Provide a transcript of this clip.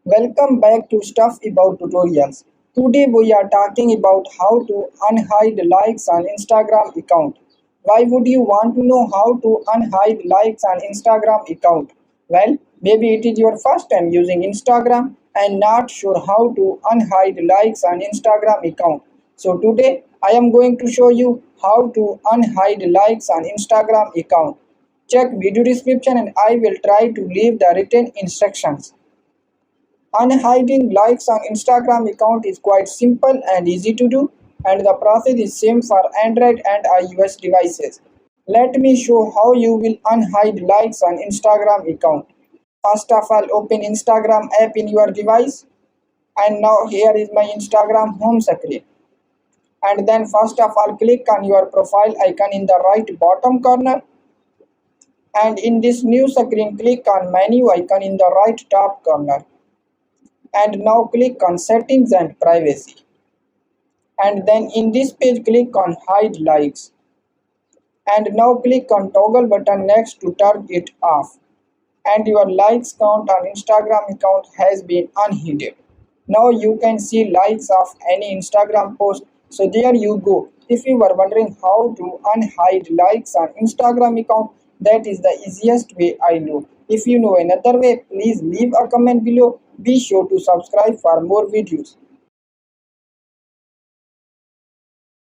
Welcome back to Stuff About Tutorials. Today we are talking about how to unhide likes on Instagram account. Why would you want to know how to unhide likes on Instagram account? Well, maybe it is your first time using Instagram and not sure how to unhide likes on Instagram account. So today I am going to show you how to unhide likes on Instagram account. Check video description and I will try to leave the written instructions. Unhiding likes on Instagram account is quite simple and easy to do, and the process is same for Android and iOS devices. Let me show how you will unhide likes on Instagram account. First of all, open Instagram app in your device, and now here is my Instagram home screen. And then first of all, click on your profile icon in the right bottom corner, and in this new screen click on menu icon in the right top corner. And now click on settings and privacy, and then in this page click on hide likes, and now click on toggle button next to turn it off, and your likes count on Instagram account has been unhidden. Now you can see likes of any Instagram post. So there you go. If you were wondering how to unhide likes on Instagram account, that is the easiest way I know. If you know another way, please leave a comment below. Be sure to subscribe for more videos.